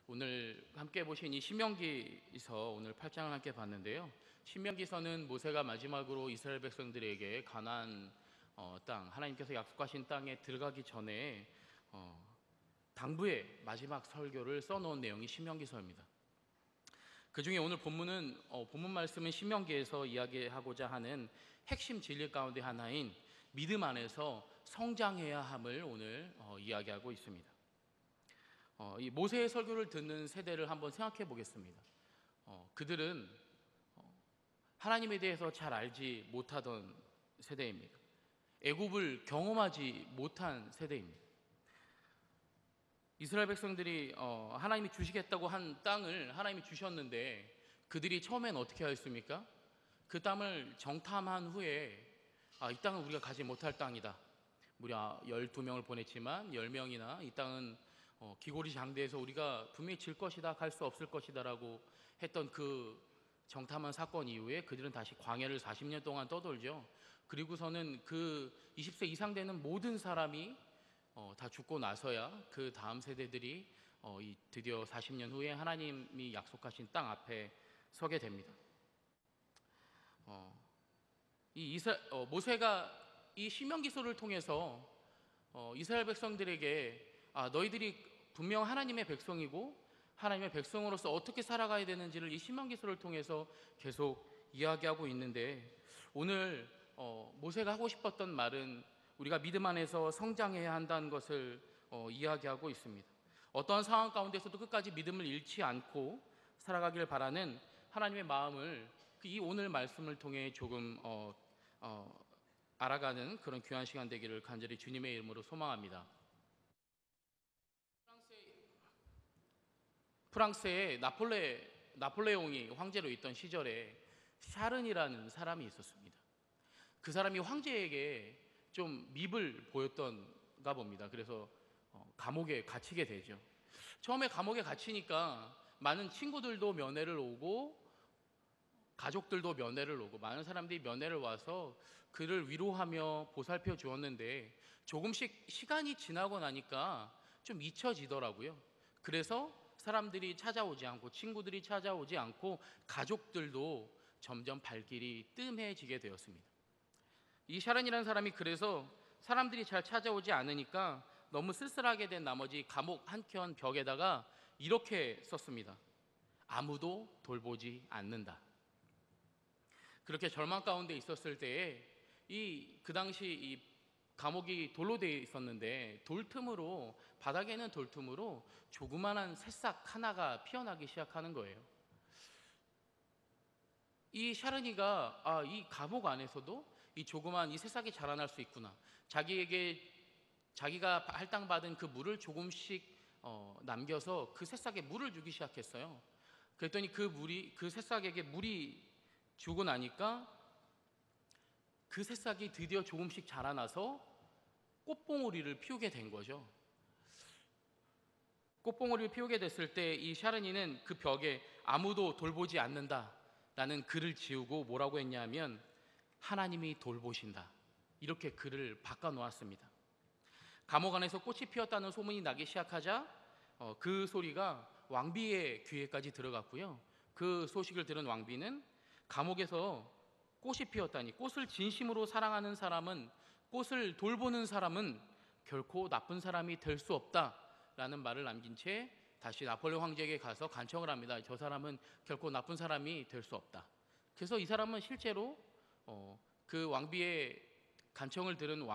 오늘 함께 보신 이 신명기서 오늘 8장을 함께 봤는데요. 신명기서는 모세가 마지막으로 이스라엘 백성들에게 가나안 땅, 하나님께서 약속하신 땅에 들어가기 전에 당부의 마지막 설교를 써놓은 내용이 신명기서입니다. 그 중에 오늘 본문 말씀은 신명기에서 이야기하고자 하는 핵심 진리 가운데 하나인 믿음 안에서 성장해야 함을 오늘 이야기하고 있습니다. 이 모세의 설교를 듣는 세대를 한번 생각해 보겠습니다. 그들은 하나님에 대해서 잘 알지 못하던 세대입니다. 애굽을 경험하지 못한 세대입니다. 이스라엘 백성들이 하나님이 주시겠다고 한 땅을 하나님이 주셨는데 그들이 처음엔 어떻게 하였습니까? 그 땅을 정탐한 후에 이 땅은 우리가 가지 못할 땅이다. 무려 12명을 보냈지만 10명이나 이 땅은 기골이 장대해서 우리가 분명히 질 것이다, 갈 수 없을 것이다 라고 했던 그 정탐한 사건 이후에 그들은 다시 광야를 40년 동안 떠돌죠. 그리고서는 그 20세 이상 되는 모든 사람이 다 죽고 나서야 그 다음 세대들이 드디어 40년 후에 하나님이 약속하신 땅 앞에 서게 됩니다. 모세가 이 신명기서를 통해서 이스라엘 백성들에게 너희들이 분명 하나님의 백성이고 하나님의 백성으로서 어떻게 살아가야 되는지를 이 신명기서를 통해서 계속 이야기하고 있는데, 오늘 모세가 하고 싶었던 말은 우리가 믿음 안에서 성장해야 한다는 것을 이야기하고 있습니다. 어떠한 상황 가운데서도 끝까지 믿음을 잃지 않고 살아가길 바라는 하나님의 마음을 이 오늘 말씀을 통해 조금 알아가는 그런 귀한 시간 되기를 간절히 주님의 이름으로 소망합니다. 프랑스의 나폴레옹이 황제로 있던 시절에 샤른이라는 사람이 있었습니다. 그 사람이 황제에게 좀 밉을 보였던가 봅니다. 그래서 감옥에 갇히게 되죠. 처음에 감옥에 갇히니까 많은 친구들도 면회를 오고 가족들도 면회를 오고 많은 사람들이 면회를 와서 그를 위로하며 보살펴 주었는데, 조금씩 시간이 지나고 나니까 좀 잊혀지더라고요. 그래서 사람들이 찾아오지 않고, 친구들이 찾아오지 않고, 가족들도 점점 발길이 뜸해지게 되었습니다. 이 샤른이라는 사람이 그래서 사람들이 잘 찾아오지 않으니까 너무 쓸쓸하게 된 나머지 감옥 한켠 벽에다가 이렇게 썼습니다. 아무도 돌보지 않는다. 그렇게 절망 가운데 있었을 때에 그 당시 이 감옥이 돌로 되어 있었는데 바닥에는 돌틈으로 조그만한 새싹 하나가 피어나기 시작하는 거예요. 이 샤르니가 이 감옥 안에서도 이 조그만 이 새싹이 자라날 수 있구나. 자기가 할당받은 그 물을 조금씩 남겨서 그 새싹에 물을 주기 시작했어요. 그랬더니 그 새싹에게 물이 주고 나니까 그 새싹이 드디어 조금씩 자라나서 꽃봉오리를 피우게 된 거죠. 꽃봉오리를 피우게 됐을 때 이 샤르니는 그 벽에 아무도 돌보지 않는다라는 글을 지우고 뭐라고 했냐면 하나님이 돌보신다, 이렇게 글을 바꿔 놓았습니다. 감옥 안에서 꽃이 피었다는 소문이 나기 시작하자 그 소리가 왕비의 귀에까지 들어갔고요. 그 소식을 들은 왕비는 감옥에서 꽃이 피었다니, 꽃을 진심으로 사랑하는 사람은, 꽃을 돌보는 사람은 결코 나쁜 사람이 될 수 없다라는 말을 남긴 채 다시 나폴레옹 황제에게 가서 간청을 합니다. 저 사람은 결코 나쁜 사람이 될 수 없다. 그래서 이 사람은 실제로 그 왕비의 간청을 들은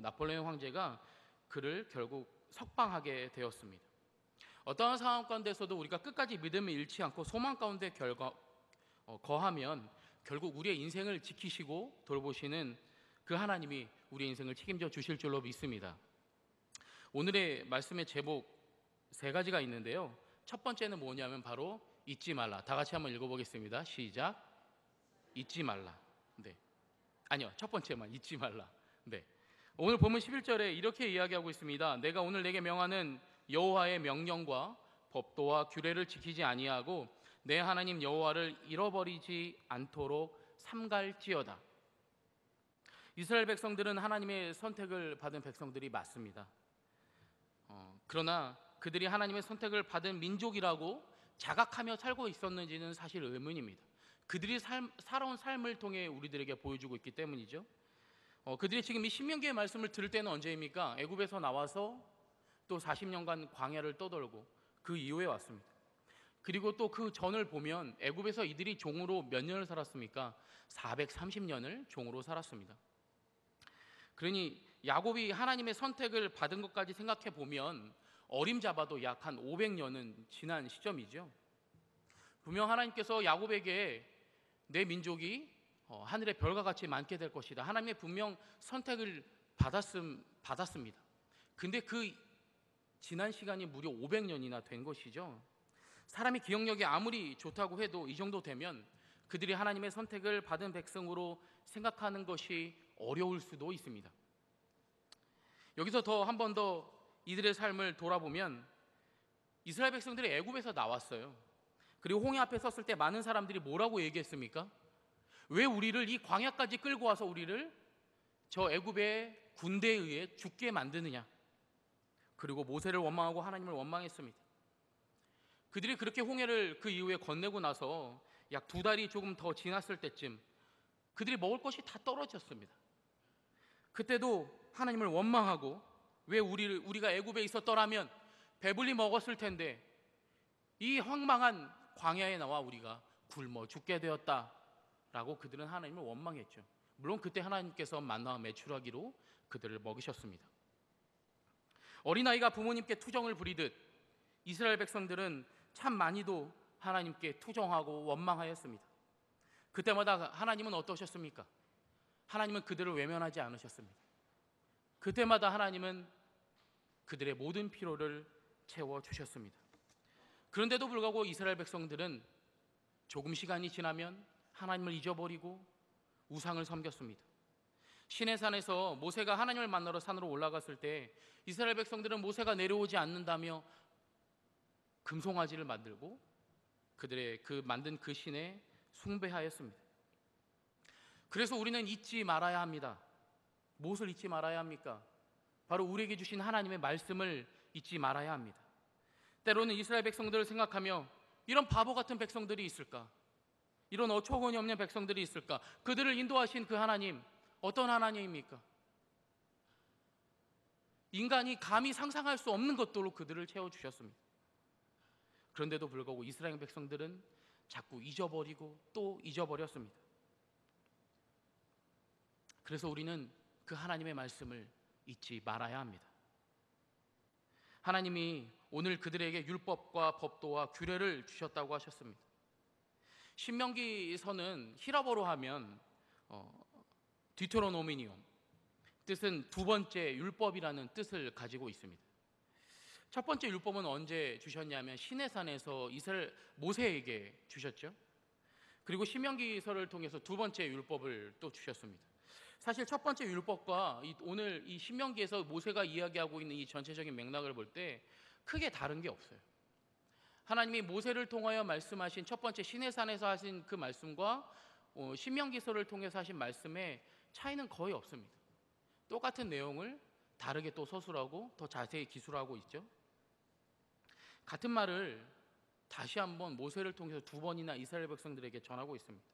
나폴레옹 황제가 그를 결국 석방하게 되었습니다. 어떠한 상황 가운데서도 우리가 끝까지 믿음을 잃지 않고 소망 가운데 거하면 결국 우리의 인생을 지키시고 돌보시는 그 하나님이 우리의 인생을 책임져 주실 줄로 믿습니다. 오늘의 말씀의 제목 3가지가 있는데요. 첫 번째는 뭐냐면 바로 잊지 말라. 다 같이 한번 읽어보겠습니다. 시작. 잊지 말라. 네. 아니요, 첫 번째만 잊지 말라. 네. 오늘 본문 11절에 이렇게 이야기하고 있습니다. 내가 오늘 내게 명하는 여호와의 명령과 법도와 규례를 지키지 아니하고 내 하나님 여호와를 잃어버리지 않도록 삼갈지어다. 이스라엘 백성들은 하나님의 선택을 받은 백성들이 맞습니다. 그러나 그들이 하나님의 선택을 받은 민족이라고 자각하며 살고 있었는지는 사실 의문입니다. 그들이 살아온 삶을 통해 우리들에게 보여주고 있기 때문이죠. 그들이 지금 이 신명기의 말씀을 들을 때는 언제입니까? 애굽에서 나와서 또 40년간 광야를 떠돌고 그 이후에 왔습니다. 그리고 또 그 전을 보면 애굽에서 이들이 종으로 몇 년을 살았습니까? 430년을 종으로 살았습니다. 그러니 야곱이 하나님의 선택을 받은 것까지 생각해 보면 어림잡아도 약 한 500년은 지난 시점이죠. 분명 하나님께서 야곱에게 내 민족이 하늘의 별과 같이 많게 될 것이다, 하나님의 분명 선택을 받았습니다. 근데 그 지난 시간이 무려 500년이나 된 것이죠. 사람이 기억력이 아무리 좋다고 해도 이 정도 되면 그들이 하나님의 선택을 받은 백성으로 생각하는 것이 어려울 수도 있습니다. 여기서 한 번 더 이들의 삶을 돌아보면 이스라엘 백성들이 애굽에서 나왔어요. 그리고 홍해 앞에 섰을 때 많은 사람들이 뭐라고 얘기했습니까? 왜 우리를 이 광야까지 끌고 와서 우리를 저 애굽의 군대에 의해 죽게 만드느냐? 그리고 모세를 원망하고 하나님을 원망했습니다. 그들이 그렇게 홍해를 그 이후에 건네고 나서 약 2달이 조금 더 지났을 때쯤 그들이 먹을 것이 다 떨어졌습니다. 그때도 하나님을 원망하고 왜 우리가 애굽에 있었더라면 배불리 먹었을 텐데 이 황망한 광야에 나와 우리가 굶어 죽게 되었다라고 그들은 하나님을 원망했죠. 물론 그때 하나님께서 만나와 메추라기로 그들을 먹이셨습니다. 어린아이가 부모님께 투정을 부리듯 이스라엘 백성들은 참 많이도 하나님께 투정하고 원망하였습니다. 그때마다 하나님은 어떠셨습니까? 하나님은 그들을 외면하지 않으셨습니다. 그때마다 하나님은 그들의 모든 필요를 채워주셨습니다. 그런데도 불구하고 이스라엘 백성들은 조금 시간이 지나면 하나님을 잊어버리고 우상을 섬겼습니다. 시내산에서 모세가 하나님을 만나러 산으로 올라갔을 때 이스라엘 백성들은 모세가 내려오지 않는다며 금송아지를 만들고 그들의 만든 그 신에 숭배하였습니다. 그래서 우리는 잊지 말아야 합니다. 무엇을 잊지 말아야 합니까? 바로 우리에게 주신 하나님의 말씀을 잊지 말아야 합니다. 때로는 이스라엘 백성들을 생각하며 이런 바보 같은 백성들이 있을까? 이런 어처구니 없는 백성들이 있을까? 그들을 인도하신 그 하나님, 어떤 하나님입니까? 인간이 감히 상상할 수 없는 것들로 그들을 채워주셨습니다. 그런데도 불구하고 이스라엘 백성들은 자꾸 잊어버리고 또 잊어버렸습니다. 그래서 우리는 그 하나님의 말씀을 잊지 말아야 합니다. 하나님이 오늘 그들에게 율법과 법도와 규례를 주셨다고 하셨습니다. 신명기서는 히라보로 하면 디토로노미니움, 뜻은 두 번째 율법이라는 뜻을 가지고 있습니다. 첫 번째 율법은 언제 주셨냐면 시내산에서 모세에게 주셨죠. 그리고 신명기서를 통해서 두 번째 율법을 또 주셨습니다. 사실 첫 번째 율법과 오늘 이 신명기에서 모세가 이야기하고 있는 이 전체적인 맥락을 볼 때 크게 다른 게 없어요. 하나님이 모세를 통하여 말씀하신 첫 번째 시내산에서 하신 그 말씀과 신명기서를 통해서 하신 말씀의 차이는 거의 없습니다. 똑같은 내용을 다르게 또 서술하고 더 자세히 기술하고 있죠. 같은 말을 다시 한번 모세를 통해서 2번이나 이스라엘 백성들에게 전하고 있습니다.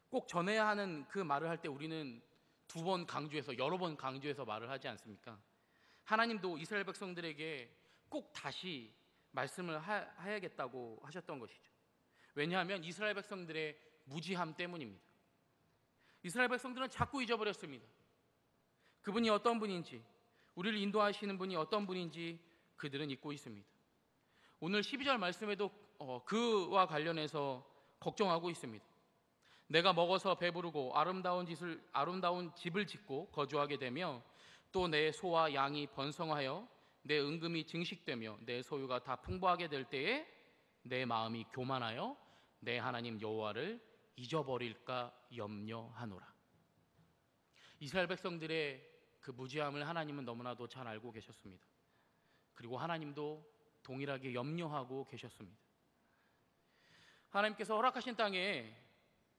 꼭 전해야 하는 그 말을 할 때 우리는 2번 강조해서 여러 번 강조해서 말을 하지 않습니까? 하나님도 이스라엘 백성들에게 꼭 다시 말씀을 해야겠다고 하셨던 것이죠. 왜냐하면 이스라엘 백성들의 무지함 때문입니다. 이스라엘 백성들은 자꾸 잊어버렸습니다. 그분이 어떤 분인지, 우리를 인도하시는 분이 어떤 분인지 그들은 잊고 있습니다. 오늘 12절 말씀에도 그와 관련해서 걱정하고 있습니다. 내가 먹어서 배부르고 아름다운 집을 짓고 거주하게 되며 또 내 소와 양이 번성하여 내 은금이 증식되며 내 소유가 다 풍부하게 될 때에 내 마음이 교만하여 내 하나님 여호와를 잊어버릴까 염려하노라. 이스라엘 백성들의 그 무지함을 하나님은 너무나도 잘 알고 계셨습니다. 그리고 하나님도 동일하게 염려하고 계셨습니다. 하나님께서 허락하신 땅에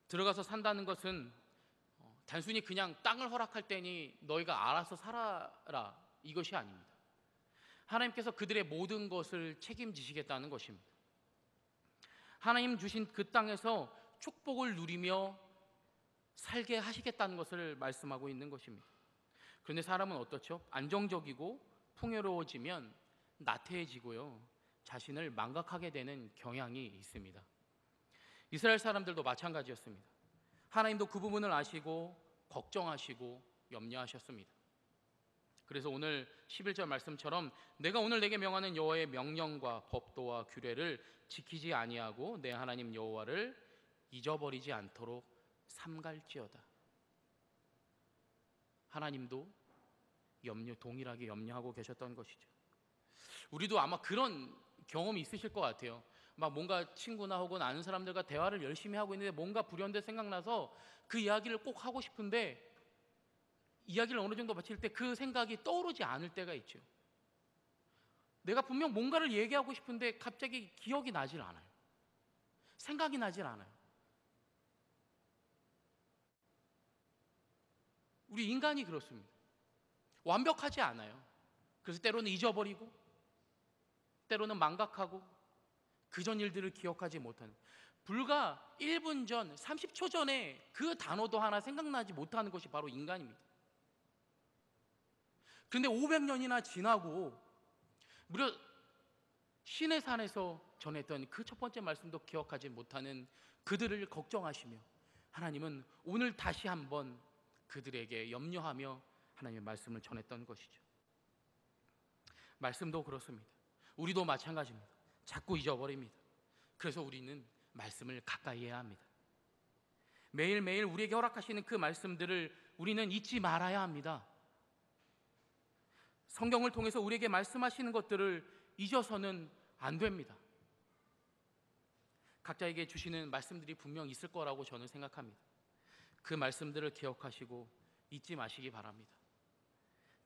들어가서 산다는 것은 단순히 그냥 땅을 허락할 때니 너희가 알아서 살아라 이것이 아닙니다. 하나님께서 그들의 모든 것을 책임지시겠다는 것입니다. 하나님 주신 그 땅에서 축복을 누리며 살게 하시겠다는 것을 말씀하고 있는 것입니다. 그런데 사람은 어떻죠? 안정적이고 풍요로워지면 나태해지고요, 자신을 망각하게 되는 경향이 있습니다. 이스라엘 사람들도 마찬가지였습니다. 하나님도 그 부분을 아시고 걱정하시고 염려하셨습니다. 그래서 오늘 11절 말씀처럼 내가 오늘 내게 명하는 여호와의 명령과 법도와 규례를 지키지 아니하고 내 하나님 여호와를 잊어버리지 않도록 삼갈지어다. 하나님도 동일하게 염려하고 계셨던 것이죠. 우리도 아마 그런 경험이 있으실 것 같아요. 막 뭔가 친구나 혹은 아는 사람들과 대화를 열심히 하고 있는데 뭔가 불현듯 생각나서 그 이야기를 꼭 하고 싶은데 이야기를 어느 정도 마칠 때 그 생각이 떠오르지 않을 때가 있죠. 내가 분명 뭔가를 얘기하고 싶은데 갑자기 기억이 나질 않아요. 생각이 나질 않아요. 우리 인간이 그렇습니다. 완벽하지 않아요. 그래서 때로는 잊어버리고 때로는 망각하고 그전 일들을 기억하지 못하는, 불과 1분 전, 30초 전에 그 단어도 하나 생각나지 못하는 것이 바로 인간입니다. 그런데 500년이나 지나고 무려 신의 산에서 전했던 그 첫 번째 말씀도 기억하지 못하는 그들을 걱정하시며 하나님은 오늘 다시 한번 그들에게 염려하며 하나님의 말씀을 전했던 것이죠. 말씀도 그렇습니다. 우리도 마찬가지입니다. 자꾸 잊어버립니다. 그래서 우리는 말씀을 가까이 해야 합니다. 매일매일 우리에게 허락하시는 그 말씀들을 우리는 잊지 말아야 합니다. 성경을 통해서 우리에게 말씀하시는 것들을 잊어서는 안 됩니다. 각자에게 주시는 말씀들이 분명 있을 거라고 저는 생각합니다. 그 말씀들을 기억하시고 잊지 마시기 바랍니다.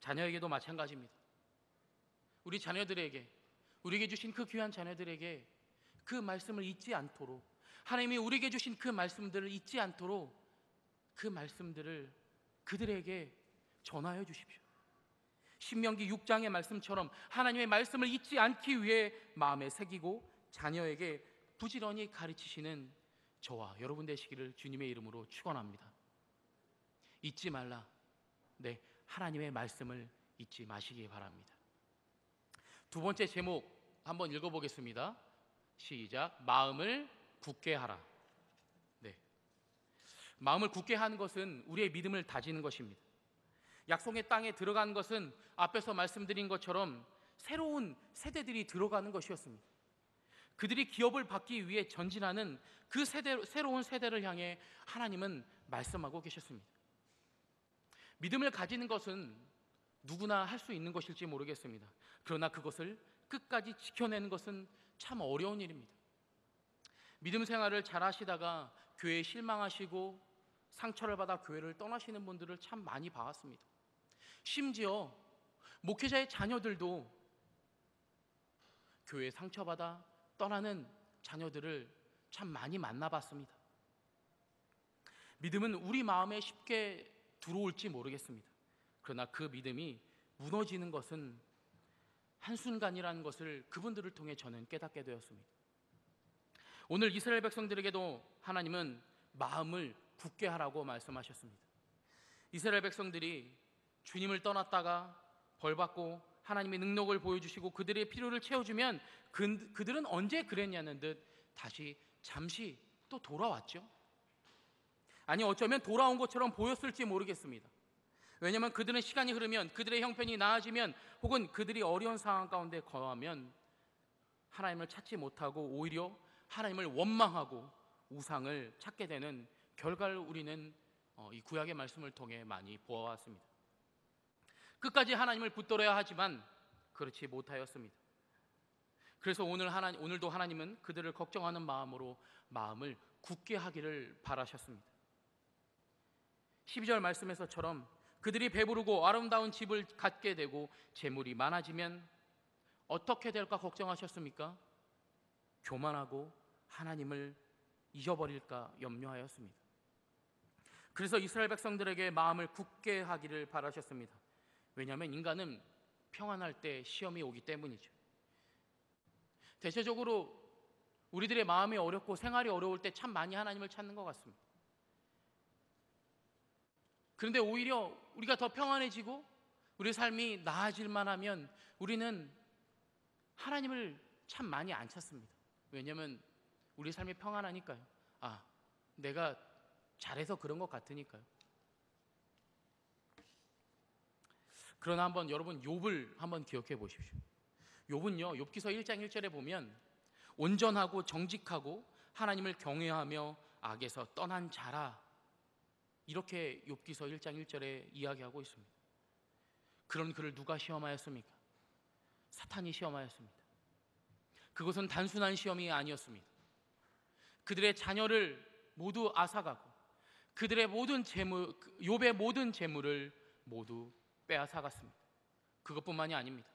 자녀에게도 마찬가지입니다. 우리 자녀들에게, 우리에게 주신 그 귀한 자녀들에게 그 말씀을 잊지 않도록, 하나님이 우리에게 주신 그 말씀들을 잊지 않도록 그 말씀들을 그들에게 전하여 주십시오. 신명기 6장의 말씀처럼 하나님의 말씀을 잊지 않기 위해 마음에 새기고 자녀에게 부지런히 가르치시는 저와 여러분 되시기를 주님의 이름으로 축원합니다. 잊지 말라. 네, 하나님의 말씀을 잊지 마시기 바랍니다. 두 번째 제목 한번 읽어보겠습니다. 시작. 마음을 굳게 하라. 네, 마음을 굳게 하는 것은 우리의 믿음을 다지는 것입니다. 약속의 땅에 들어가는 것은 앞에서 말씀드린 것처럼 새로운 세대들이 들어가는 것이었습니다. 그들이 기업을 받기 위해 전진하는 그 새로운 세대를 향해 하나님은 말씀하고 계셨습니다. 믿음을 가지는 것은 누구나 할 수 있는 것일지 모르겠습니다. 그러나 그것을 끝까지 지켜내는 것은 참 어려운 일입니다. 믿음 생활을 잘 하시다가 교회에 실망하시고 상처를 받아 교회를 떠나시는 분들을 참 많이 봐왔습니다. 심지어 목회자의 자녀들도 교회에 상처받아 떠나는 자녀들을 참 많이 만나봤습니다. 믿음은 우리 마음에 쉽게 들어올지 모르겠습니다. 그러나 그 믿음이 무너지는 것은 한순간이라는 것을 그분들을 통해 저는 깨닫게 되었습니다. 오늘 이스라엘 백성들에게도 하나님은 마음을 굳게 하라고 말씀하셨습니다. 이스라엘 백성들이 주님을 떠났다가 벌받고 하나님의 능력을 보여주시고 그들의 필요를 채워주면 그들은 언제 그랬냐는 듯 다시 잠시 또 돌아왔죠. 아니, 어쩌면 돌아온 것처럼 보였을지 모르겠습니다. 왜냐하면 그들은 시간이 흐르면, 그들의 형편이 나아지면, 혹은 그들이 어려운 상황 가운데 거하면 하나님을 찾지 못하고 오히려 하나님을 원망하고 우상을 찾게 되는 결과를 우리는 이 구약의 말씀을 통해 많이 보아왔습니다. 끝까지 하나님을 붙들어야 하지만 그렇지 못하였습니다. 그래서 오늘도 하나님은 그들을 걱정하는 마음으로 마음을 굳게 하기를 바라셨습니다. 12절 말씀에서처럼 그들이 배부르고 아름다운 집을 갖게 되고 재물이 많아지면 어떻게 될까 걱정하셨습니까? 교만하고 하나님을 잊어버릴까 염려하였습니다. 그래서 이스라엘 백성들에게 마음을 굳게 하기를 바라셨습니다. 왜냐하면 인간은 평안할 때 시험이 오기 때문이죠. 대체적으로 우리들의 마음이 어렵고 생활이 어려울 때 참 많이 하나님을 찾는 것 같습니다. 그런데 오히려 우리가 더 평안해지고 우리 삶이 나아질만 하면 우리는 하나님을 참 많이 안 찾습니다. 왜냐하면 우리 삶이 평안하니까요. 내가 잘해서 그런 것 같으니까요. 그러나 한번 여러분 욥을 한번 기억해 보십시오. 욥은요, 욥기서 1장 1절에 보면 온전하고 정직하고 하나님을 경외하며 악에서 떠난 자라, 이렇게 욥기서 1장 1절에 이야기하고 있습니다. 그런 그를 누가 시험하였습니까? 사탄이 시험하였습니다. 그것은 단순한 시험이 아니었습니다. 그들의 자녀를 모두 앗아가고 그들의 모든 재물, 욥의 모든 재물을 모두 빼앗아갔습니다. 그것뿐만이 아닙니다.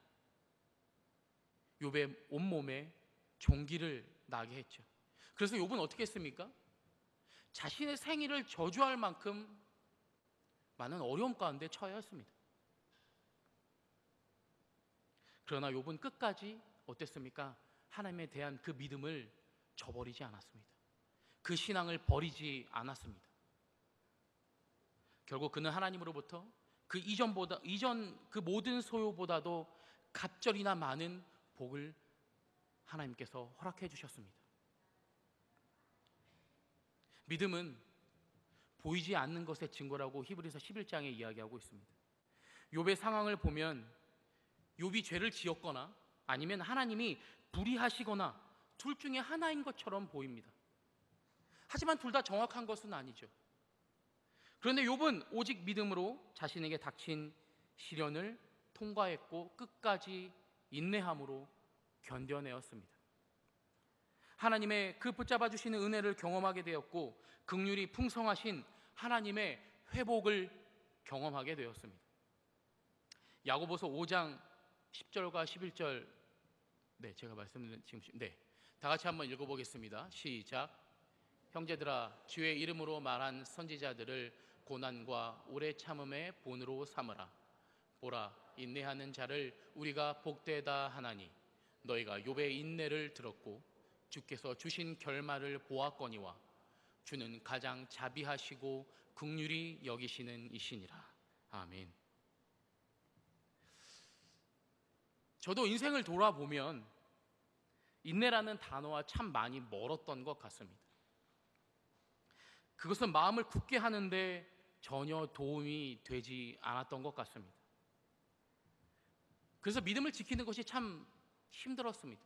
욥의 온몸에 종기를 나게 했죠. 그래서 욥은 어떻게 했습니까? 자신의 생일을 저주할 만큼 많은 어려움 가운데 처해야 했습니다. 그러나 욥은 끝까지 어땠습니까? 하나님에 대한 그 믿음을 저버리지 않았습니다. 그 신앙을 버리지 않았습니다. 결국 그는 하나님으로부터 그 이전 그 모든 소유보다도 갑절이나 많은 복을 하나님께서 허락해 주셨습니다. 믿음은 보이지 않는 것의 증거라고 히브리서 11장에 이야기하고 있습니다. 욥의 상황을 보면 욥이 죄를 지었거나 아니면 하나님이 불의하시거나 둘 중에 하나인 것처럼 보입니다. 하지만 둘 다 정확한 것은 아니죠. 그런데 욥은 오직 믿음으로 자신에게 닥친 시련을 통과했고 끝까지 인내함으로 견뎌내었습니다. 하나님의 그 붙잡아 주시는 은혜를 경험하게 되었고 긍휼이 풍성하신 하나님의 회복을 경험하게 되었습니다. 야고보서 5장 10절과 11절, 제가 말씀드린 지금 다 같이 한번 읽어보겠습니다. 시작. 형제들아, 주의 이름으로 말한 선지자들을 고난과 오래 참음의 본으로 삼으라. 보라, 인내하는 자를 우리가 복되다 하나니 너희가 욥의 인내를 들었고 주께서 주신 결말을 보았거니와 주는 가장 자비하시고 긍휼히 여기시는 이시니라. 아멘. 저도 인생을 돌아보면 인내라는 단어와 참 많이 멀었던 것 같습니다. 그것은 마음을 굳게 하는데 전혀 도움이 되지 않았던 것 같습니다. 그래서 믿음을 지키는 것이 참 힘들었습니다.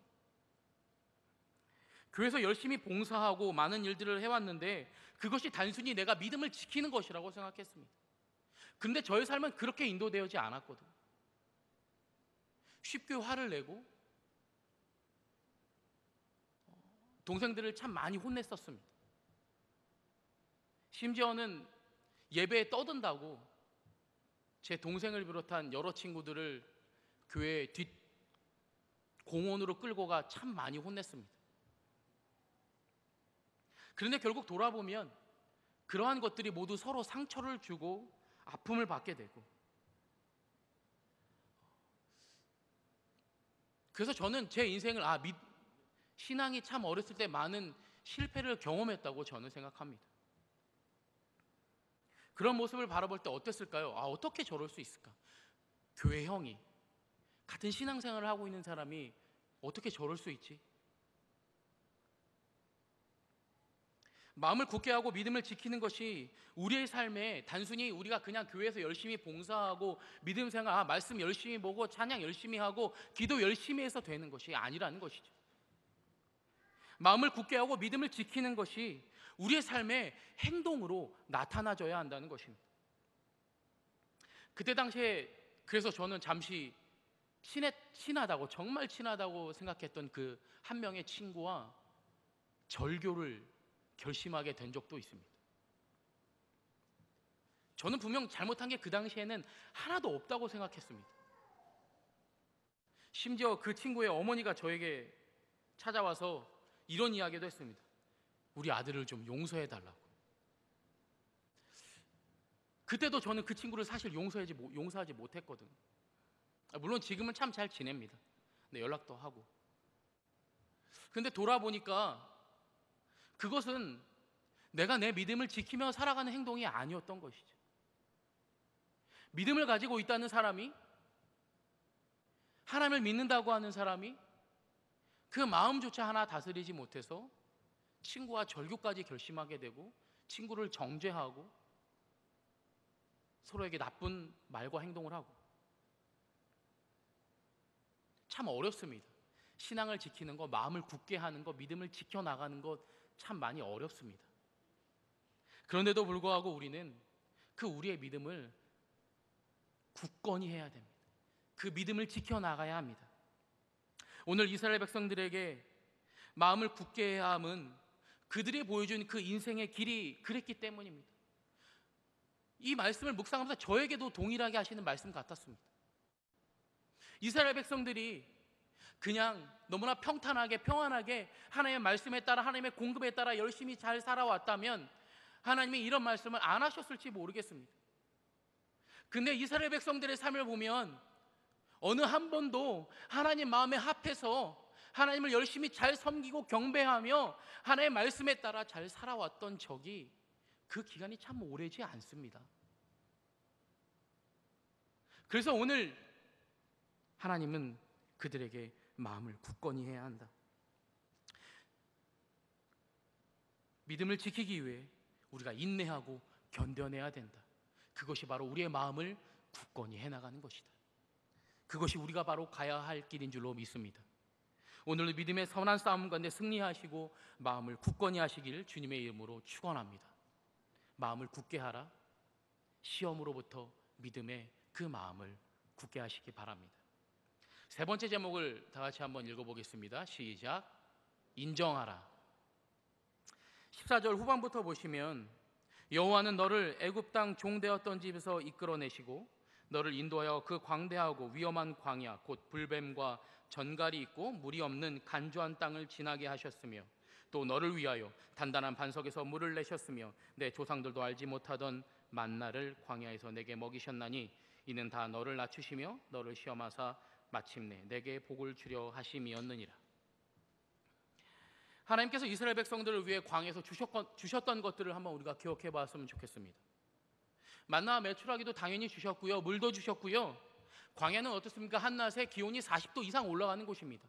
교회에서 열심히 봉사하고 많은 일들을 해왔는데 그것이 단순히 내가 믿음을 지키는 것이라고 생각했습니다. 그런데 저의 삶은 그렇게 인도되어지 않았거든요. 쉽게 화를 내고 동생들을 참 많이 혼냈었습니다. 심지어는 예배에 떠든다고 제 동생을 비롯한 여러 친구들을 교회 뒷 공원으로 끌고 가 참 많이 혼냈습니다. 그런데 결국 돌아보면 그러한 것들이 모두 서로 상처를 주고 아픔을 받게 되고, 그래서 저는 제 인생을 신앙이 참 어렸을 때 많은 실패를 경험했다고 저는 생각합니다. 그런 모습을 바라볼 때 어땠을까요? 어떻게 저럴 수 있을까? 교회 형이, 같은 신앙생활을 하고 있는 사람이 어떻게 저럴 수 있지? 마음을 굳게 하고 믿음을 지키는 것이 우리의 삶에 단순히 우리가 그냥 교회에서 열심히 봉사하고 믿음 생활, 말씀 열심히 보고 찬양 열심히 하고 기도 열심히 해서 되는 것이 아니라는 것이죠. 마음을 굳게 하고 믿음을 지키는 것이 우리의 삶의 행동으로 나타나져야 한다는 것입니다. 그때 당시에 그래서 저는 잠시 친하다고, 정말 친하다고 생각했던 그 한 명의 친구와 절교를 결심하게 된 적도 있습니다. 저는 분명 잘못한 게 그 당시에는 하나도 없다고 생각했습니다. 심지어 그 친구의 어머니가 저에게 찾아와서 이런 이야기도 했습니다. 우리 아들을 좀 용서해 달라고. 그때도 저는 그 친구를 사실 용서하지 못했거든요. 물론 지금은 참 잘 지냅니다. 네, 연락도 하고. 근데 돌아보니까 그것은 내가 내 믿음을 지키며 살아가는 행동이 아니었던 것이죠. 믿음을 가지고 있다는 사람이, 하나님을 믿는다고 하는 사람이 그 마음조차 하나 다스리지 못해서 친구와 절교까지 결심하게 되고 친구를 정죄하고 서로에게 나쁜 말과 행동을 하고, 참 어렵습니다. 신앙을 지키는 것, 마음을 굳게 하는 것, 믿음을 지켜나가는 것 참 많이 어렵습니다. 그런데도 불구하고 우리는 그 우리의 믿음을 굳건히 해야 됩니다. 그 믿음을 지켜나가야 합니다. 오늘 이스라엘 백성들에게 마음을 굳게 해야 함은 그들이 보여준 그 인생의 길이 그랬기 때문입니다. 이 말씀을 묵상하면서 저에게도 동일하게 하시는 말씀 같았습니다. 이스라엘 백성들이 그냥 너무나 평탄하게 평안하게 하나님의 말씀에 따라, 하나님의 공급에 따라 열심히 잘 살아왔다면 하나님이 이런 말씀을 안 하셨을지 모르겠습니다. 근데 이스라엘 백성들의 삶을 보면 어느 한 번도 하나님 마음에 합해서 하나님을 열심히 잘 섬기고 경배하며 하나님의 말씀에 따라 잘 살아왔던 적이, 그 기간이 참 오래지 않습니다. 그래서 오늘 하나님은 그들에게 마음을 굳건히 해야 한다. 믿음을 지키기 위해 우리가 인내하고 견뎌내야 된다. 그것이 바로 우리의 마음을 굳건히 해나가는 것이다. 그것이 우리가 바로 가야 할 길인 줄로 믿습니다. 오늘도 믿음의 선한 싸움 가운데 승리하시고 마음을 굳건히 하시길 주님의 이름으로 축원합니다. 마음을 굳게 하라. 시험으로부터 믿음의 그 마음을 굳게 하시기 바랍니다. 세 번째 제목을 다 같이 한번 읽어보겠습니다. 시작. 인정하라. 14절 후반부터 보시면 여호와는 너를 애굽 땅 종되었던 집에서 이끌어내시고 너를 인도하여 그 광대하고 위험한 광야 곧 불뱀과 전갈이 있고 물이 없는 간주한 땅을 지나게 하셨으며 또 너를 위하여 단단한 반석에서 물을 내셨으며 내 조상들도 알지 못하던 만나를 광야에서 내게 먹이셨나니 이는 다 너를 낮추시며 너를 시험하사 마침내 내게 복을 주려 하심이었느니라. 하나님께서 이스라엘 백성들을 위해 광야에서 주셨던 것들을 한번 우리가 기억해 봤으면 좋겠습니다. 만나와 메추라기도 당연히 주셨고요, 물도 주셨고요. 광야는 어떻습니까? 한낮에 기온이 40도 이상 올라가는 곳입니다.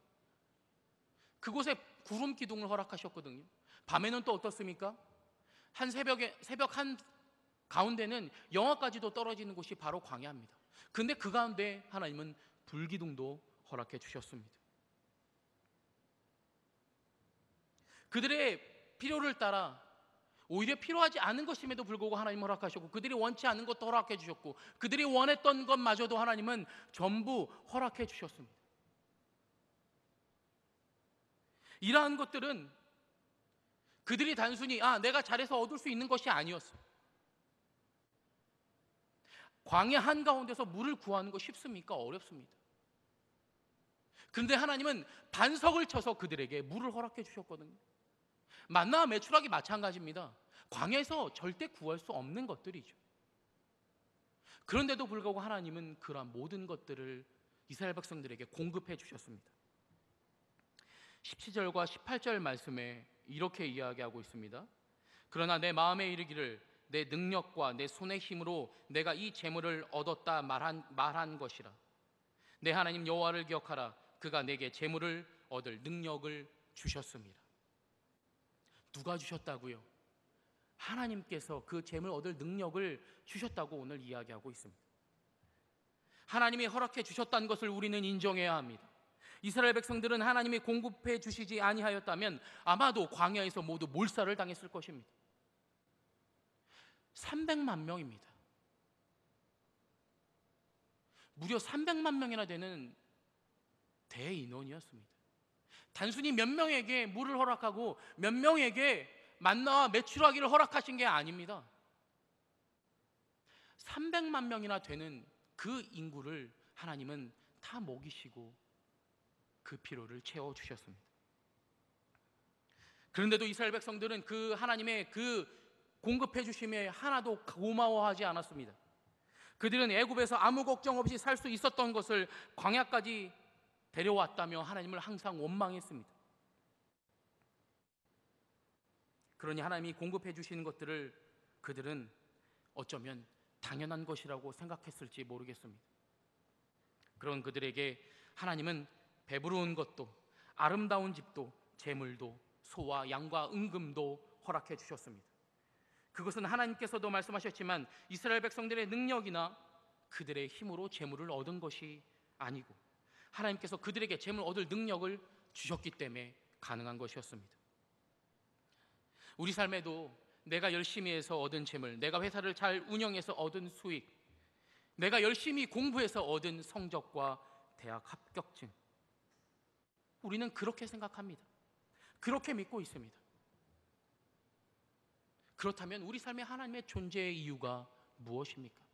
그곳에 구름 기둥을 허락하셨거든요. 밤에는 또 어떻습니까? 새벽 한 가운데는 영하까지도 떨어지는 곳이 바로 광야입니다. 근데 그 가운데 하나님은 불기둥도 허락해 주셨습니다. 그들의 필요를 따라 오히려 필요하지 않은 것임에도 불구하고 하나님은 허락하셨고, 그들이 원치 않은 것도 허락해 주셨고, 그들이 원했던 것마저도 하나님은 전부 허락해 주셨습니다. 이러한 것들은 그들이 단순히 내가 잘해서 얻을 수 있는 것이 아니었어요. 광야 한가운데서 물을 구하는 거 쉽습니까? 어렵습니다. 그런데 하나님은 반석을 쳐서 그들에게 물을 허락해 주셨거든요. 만나와 메추라기 마찬가지입니다. 광야에서 절대 구할 수 없는 것들이죠. 그런데도 불구하고 하나님은 그러한 모든 것들을 이스라엘 백성들에게 공급해 주셨습니다. 17절과 18절 말씀에 이렇게 이야기하고 있습니다. 그러나 내 마음에 이르기를 내 능력과 내 손의 힘으로 내가 이 재물을 얻었다 말한 것이라. 내 하나님 여호와를 기억하라. 그가 내게 재물을 얻을 능력을 주셨습니다. 누가 주셨다고요? 하나님께서 그 재물 얻을 능력을 주셨다고 오늘 이야기하고 있습니다. 하나님이 허락해 주셨다는 것을 우리는 인정해야 합니다. 이스라엘 백성들은 하나님이 공급해 주시지 아니하였다면 아마도 광야에서 모두 몰살을 당했을 것입니다. 300만 명입니다. 무려 300만 명이나 되는 대인원이었습니다. 단순히 몇 명에게 물을 허락하고 몇 명에게 만나와 메추라기를 허락하신 게 아닙니다. 300만 명이나 되는 그 인구를 하나님은 다 먹이시고 그 필요를 채워주셨습니다. 그런데도 이스라엘 백성들은 그 하나님의 그 공급해 주심에 하나도 고마워하지 않았습니다. 그들은 애굽에서 아무 걱정 없이 살 수 있었던 것을 광야까지 데려왔다며 하나님을 항상 원망했습니다. 그러니 하나님이 공급해 주시는 것들을 그들은 어쩌면 당연한 것이라고 생각했을지 모르겠습니다. 그런 그들에게 하나님은 배부른 것도, 아름다운 집도, 재물도, 소와 양과 은금도 허락해 주셨습니다. 그것은 하나님께서도 말씀하셨지만 이스라엘 백성들의 능력이나 그들의 힘으로 재물을 얻은 것이 아니고 하나님께서 그들에게 재물 얻을 능력을 주셨기 때문에 가능한 것이었습니다. 우리 삶에도 내가 열심히 해서 얻은 재물, 내가 회사를 잘 운영해서 얻은 수익, 내가 열심히 공부해서 얻은 성적과 대학 합격증, 우리는 그렇게 생각합니다. 그렇게 믿고 있습니다. 그렇다면 우리 삶에 하나님의 존재의 이유가 무엇입니까?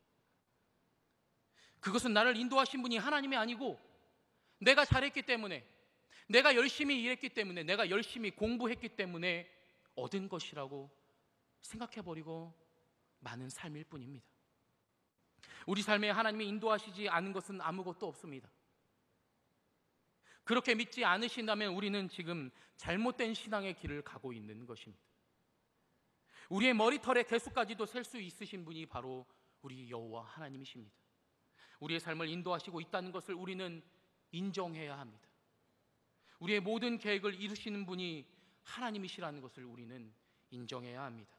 그것은 나를 인도하신 분이 하나님이 아니고 내가 잘했기 때문에, 내가 열심히 일했기 때문에, 내가 열심히 공부했기 때문에 얻은 것이라고 생각해버리고 많은 삶일 뿐입니다. 우리 삶에 하나님이 인도하시지 않은 것은 아무것도 없습니다. 그렇게 믿지 않으신다면 우리는 지금 잘못된 신앙의 길을 가고 있는 것입니다. 우리의 머리털의 개수까지도 셀 수 있으신 분이 바로 우리 여호와 하나님이십니다. 우리의 삶을 인도하시고 있다는 것을 우리는 인정해야 합니다. 우리의 모든 계획을 이루시는 분이 하나님이시라는 것을 우리는 인정해야 합니다.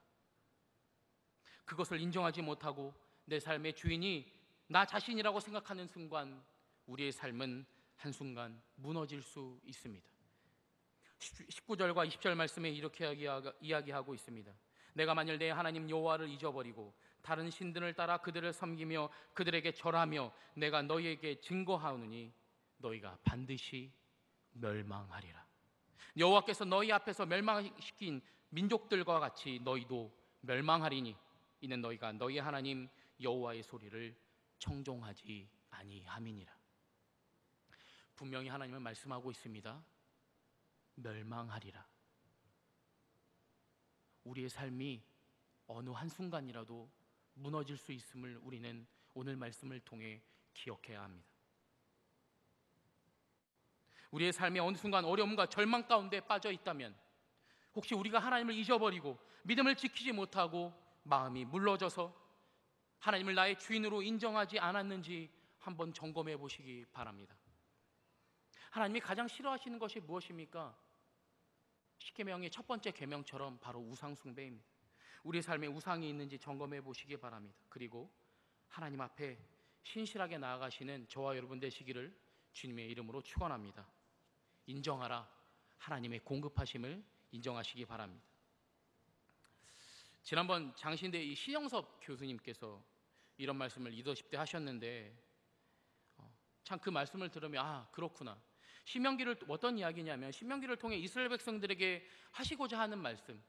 그것을 인정하지 못하고 내 삶의 주인이 나 자신이라고 생각하는 순간 우리의 삶은 한순간 무너질 수 있습니다. 19절과 20절 말씀에 이렇게 이야기하고 있습니다. 내가 만일 내 하나님 여호와를 잊어버리고 다른 신들을 따라 그들을 섬기며 그들에게 절하며 내가 너희에게 증거하오니 너희가 반드시 멸망하리라. 여호와께서 너희 앞에서 멸망시킨 민족들과 같이 너희도 멸망하리니 이는 너희가 너희 하나님 여호와의 소리를 청종하지 아니함이니라. 분명히 하나님은 말씀하고 있습니다. 멸망하리라. 우리의 삶이 어느 한순간이라도 무너질 수 있음을 우리는 오늘 말씀을 통해 기억해야 합니다. 우리의 삶이 어느 순간 어려움과 절망 가운데 빠져 있다면, 혹시 우리가 하나님을 잊어버리고 믿음을 지키지 못하고 마음이 물러져서 하나님을 나의 주인으로 인정하지 않았는지 한번 점검해 보시기 바랍니다. 하나님이 가장 싫어하시는 것이 무엇입니까? 십계명의 첫 번째 계명처럼 바로 우상 숭배입니다. 우리의 삶에 우상이 있는지 점검해 보시기 바랍니다. 그리고 하나님 앞에 신실하게 나아가시는 저와 여러분 되시기를 주님의 이름으로 축원합니다. 인정하라. 하나님의 공급하심을 인정하시기 바랍니다. 지난번 장신대 이 신영섭 교수님께서 이런 말씀을 리더십 때 하셨는데 참 그 말씀을 들으면 그렇구나. 신명기를 어떤 이야기냐면 신명기를 통해 이스라엘 백성들에게 하시고자 하는 말씀,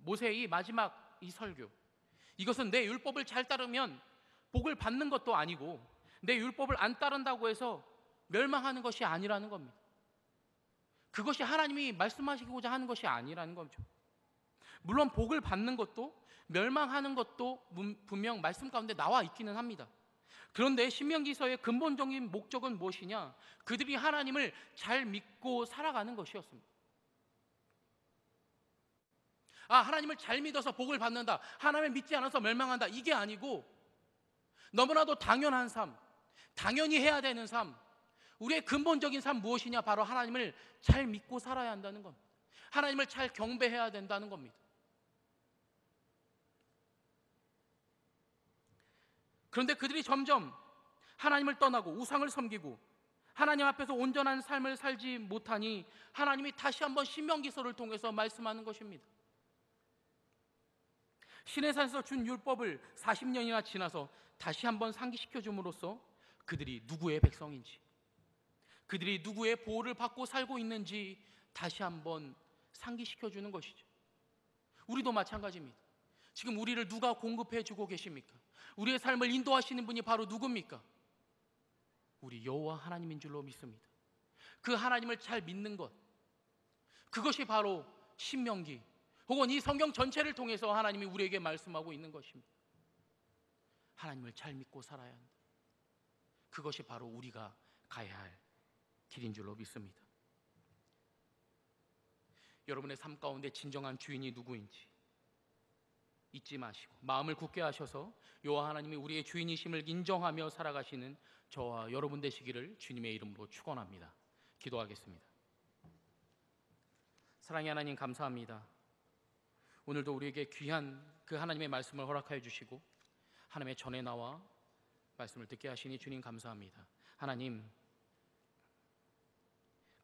모세의 마지막 이 설교, 이것은 내 율법을 잘 따르면 복을 받는 것도 아니고 내 율법을 안 따른다고 해서 멸망하는 것이 아니라는 겁니다. 그것이 하나님이 말씀하시고자 하는 것이 아니라는 거죠. 물론 복을 받는 것도 멸망하는 것도 분명 말씀 가운데 나와 있기는 합니다. 그런데 신명기서의 근본적인 목적은 무엇이냐? 그들이 하나님을 잘 믿고 살아가는 것이었습니다. 하나님을 잘 믿어서 복을 받는다, 하나님을 믿지 않아서 멸망한다, 이게 아니고 너무나도 당연한 삶, 당연히 해야 되는 삶, 우리의 근본적인 삶 무엇이냐? 바로 하나님을 잘 믿고 살아야 한다는 겁니다. 하나님을 잘 경배해야 된다는 겁니다. 그런데 그들이 점점 하나님을 떠나고 우상을 섬기고 하나님 앞에서 온전한 삶을 살지 못하니 하나님이 다시 한번 신명기서를 통해서 말씀하는 것입니다. 시내산에서 준 율법을 40년이나 지나서 다시 한번 상기시켜 줌으로써 그들이 누구의 백성인지, 그들이 누구의 보호를 받고 살고 있는지 다시 한번 상기시켜 주는 것이죠. 우리도 마찬가지입니다. 지금 우리를 누가 공급해 주고 계십니까? 우리의 삶을 인도하시는 분이 바로 누굽니까? 우리 여호와 하나님인 줄로 믿습니다. 그 하나님을 잘 믿는 것, 그것이 바로 신명기 혹은 이 성경 전체를 통해서 하나님이 우리에게 말씀하고 있는 것입니다. 하나님을 잘 믿고 살아야 한다. 그것이 바로 우리가 가야 할 길인 줄로 믿습니다. 여러분의 삶 가운데 진정한 주인이 누구인지 잊지 마시고 마음을 굳게 하셔서 여호와 하나님이 우리의 주인이심을 인정하며 살아가시는 저와 여러분 되시기를 주님의 이름으로 축원합니다. 기도하겠습니다. 사랑의 하나님, 감사합니다. 오늘도 우리에게 귀한 그 하나님의 말씀을 허락하여 주시고 하나님의 전에 나와 말씀을 듣게 하시니 주님 감사합니다. 하나님,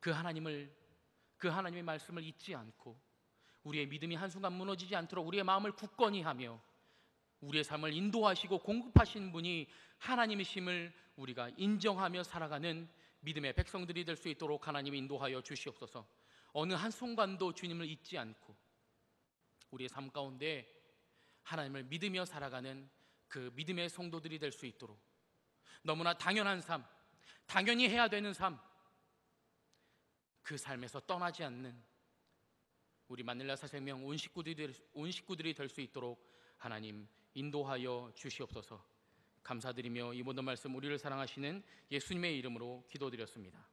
그 하나님의 말씀을 잊지 않고 우리의 믿음이 한순간 무너지지 않도록 우리의 마음을 굳건히 하며 우리의 삶을 인도하시고 공급하신 분이 하나님이심을 우리가 인정하며 살아가는 믿음의 백성들이 될 수 있도록 하나님이 인도하여 주시옵소서. 어느 한순간도 주님을 잊지 않고 우리의 삶 가운데 하나님을 믿으며 살아가는 그 믿음의 성도들이 될 수 있도록 너무나 당연한 삶, 당연히 해야 되는 삶, 그 삶에서 떠나지 않는 우리 마닐라 사생명 온 식구들이 될 수 있도록 하나님 인도하여 주시옵소서. 감사드리며 이 모든 말씀 우리를 사랑하시는 예수님의 이름으로 기도드렸습니다.